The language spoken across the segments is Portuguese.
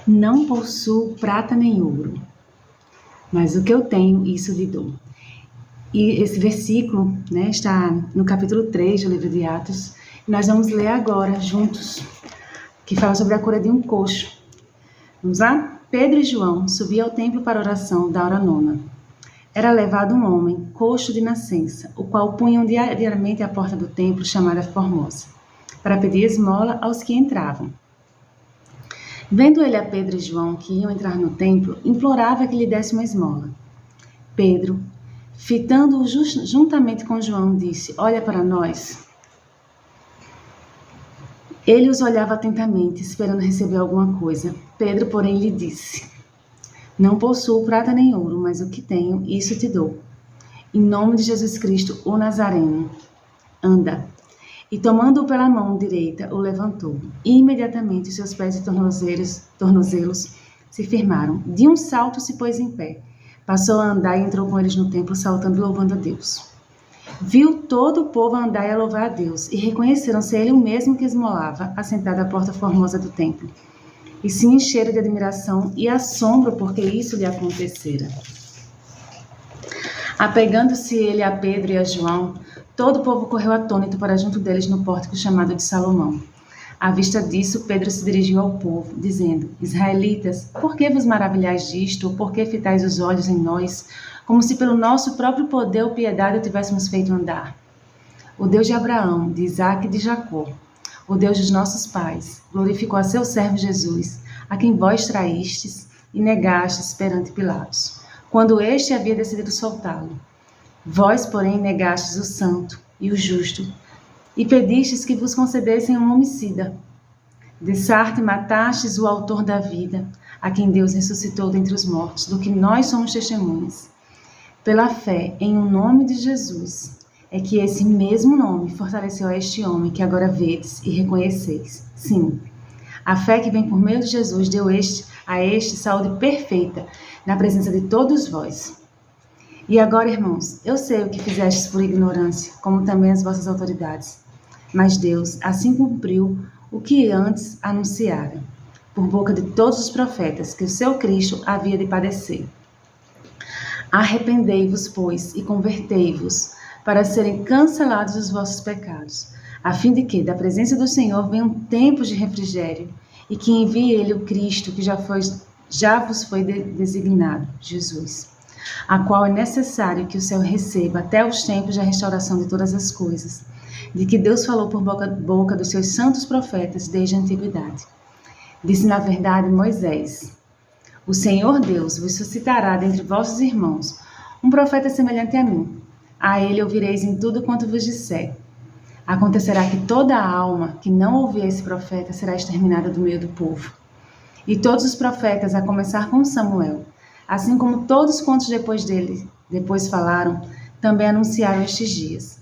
Não possuo prata nem ouro, mas o que eu tenho, isso lhe dou. E esse versículo, está no capítulo 3 do livro de Atos. Nós vamos ler agora, juntos, que fala sobre a cura de um coxo. Vamos lá? Pedro e João subiam ao templo para a oração da hora nona. Era levado um homem, coxo de nascença, o qual punham diariamente à porta do templo, chamada Formosa, para pedir esmola aos que entravam. Vendo ele a Pedro e João, que iam entrar no templo, implorava que lhe desse uma esmola. Pedro, fitando-o juntamente com João, disse: Olha para nós. Ele os olhava atentamente, esperando receber alguma coisa. Pedro, porém, lhe disse: Não possuo prata nem ouro, mas o que tenho, isso te dou. Em nome de Jesus Cristo, o Nazareno, anda. E tomando-o pela mão direita, o levantou. E imediatamente seus pés e tornozelos se firmaram. De um salto se pôs em pé. Passou a andar e entrou com eles no templo, saltando e louvando a Deus. Viu todo o povo andar e a louvar a Deus, e reconheceram ser ele o mesmo que esmolava, assentado à porta formosa do templo. E se encheram de admiração e assombro, porque isso lhe acontecera. Apegando-se ele a Pedro e a João, todo o povo correu atônito para junto deles no pórtico chamado de Salomão. À vista disso, Pedro se dirigiu ao povo, dizendo: Israelitas, por que vos maravilhais disto, ou por que fitais os olhos em nós, como se pelo nosso próprio poder ou piedade o tivéssemos feito andar? O Deus de Abraão, de Isaque e de Jacó, o Deus dos nossos pais, glorificou a seu servo Jesus, a quem vós traístes e negastes perante Pilatos, quando este havia decidido soltá-lo. Vós, porém, negastes o santo e o justo, e pedistes que vos concedessem um homicida. De Sarte matastes o autor da vida, a quem Deus ressuscitou dentre os mortos, do que nós somos testemunhas. Pela fé em o nome de Jesus, é que esse mesmo nome fortaleceu a este homem que agora vedes e reconheceis. Sim, a fé que vem por meio de Jesus deu a este saúde perfeita na presença de todos vós. E agora, irmãos, eu sei o que fizestes por ignorância, como também as vossas autoridades. Mas Deus assim cumpriu o que antes anunciara, por boca de todos os profetas, que o seu Cristo havia de padecer. Arrependei-vos, pois, e convertei-vos, para serem cancelados os vossos pecados, a fim de que, da presença do Senhor, venham tempos de refrigério, e que envie ele o Cristo, que já vos foi designado, Jesus, a qual é necessário que o céu receba até os tempos da restauração de todas as coisas, de que Deus falou por boca dos seus santos profetas desde a antiguidade. Disse na verdade Moisés: O Senhor Deus vos suscitará dentre vossos irmãos um profeta semelhante a mim. A ele ouvireis em tudo quanto vos disser. Acontecerá que toda a alma que não ouvir esse profeta será exterminada do meio do povo. E todos os profetas, a começar com Samuel, assim como todos quantos depois falaram, também anunciaram estes dias.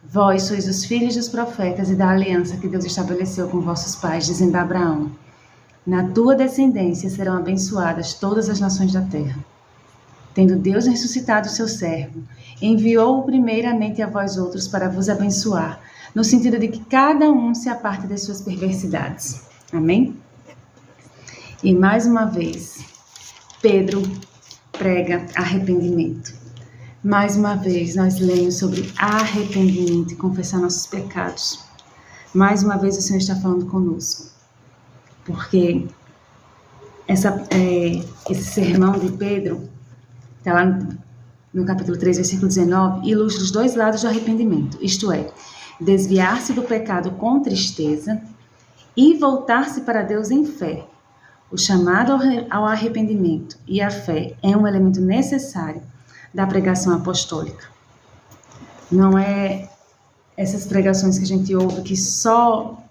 Vós sois os filhos dos profetas e da aliança que Deus estabeleceu com vossos pais, dizendo a Abraão: Na tua descendência serão abençoadas todas as nações da terra. Tendo Deus ressuscitado o seu servo, enviou-o primeiramente a vós outros para vos abençoar, no sentido de que cada um se aparte das suas perversidades. Amém? E mais uma vez, Pedro prega arrependimento. Mais uma vez, nós lemos sobre arrependimento e confessar nossos pecados. Mais uma vez, o Senhor está falando conosco. Porque esse sermão de Pedro, está lá no capítulo 3, versículo 19, ilustra os dois lados do arrependimento. Isto é, desviar-se do pecado com tristeza e voltar-se para Deus em fé. O chamado ao arrependimento e a fé é um elemento necessário da pregação apostólica. Não é essas pregações que a gente ouve que só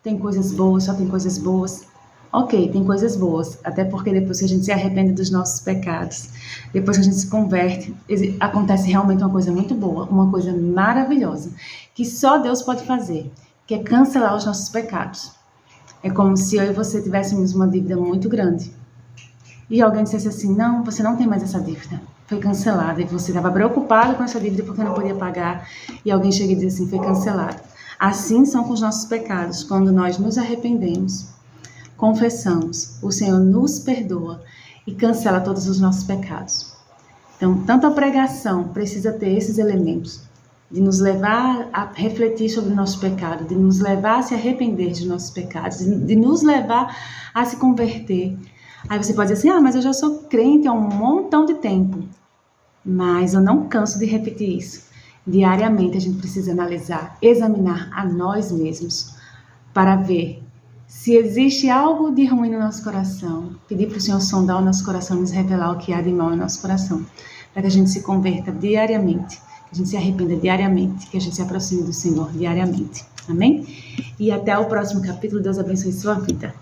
tem coisas boas, só tem coisas boas. Ok, tem coisas boas, até porque depois que a gente se arrepende dos nossos pecados, depois que a gente se converte, acontece realmente uma coisa muito boa, uma coisa maravilhosa, que só Deus pode fazer, que é cancelar os nossos pecados. É como se eu e você tivéssemos uma dívida muito grande. E alguém dissesse assim: não, você não tem mais essa dívida. Foi cancelada. E você estava preocupado com essa dívida porque não podia pagar. E alguém chega e diz assim: foi cancelada. Assim são com os nossos pecados. Quando nós nos arrependemos, confessamos, o Senhor nos perdoa e cancela todos os nossos pecados. Então, tanto a pregação precisa ter esses elementos, de nos levar a refletir sobre o nosso pecado, de nos levar a se arrepender de nossos pecados, de nos levar a se converter. Aí você pode dizer assim, mas eu já sou crente há um montão de tempo. Mas eu não canso de repetir isso. Diariamente a gente precisa analisar, examinar a nós mesmos para ver se existe algo de ruim no nosso coração. Pedir para o Senhor sondar o nosso coração, nos revelar o que há de mal no nosso coração. Para que a gente se converta diariamente, que a gente se arrependa diariamente, que a gente se aproxime do Senhor diariamente. Amém? E até o próximo capítulo. Deus abençoe sua vida.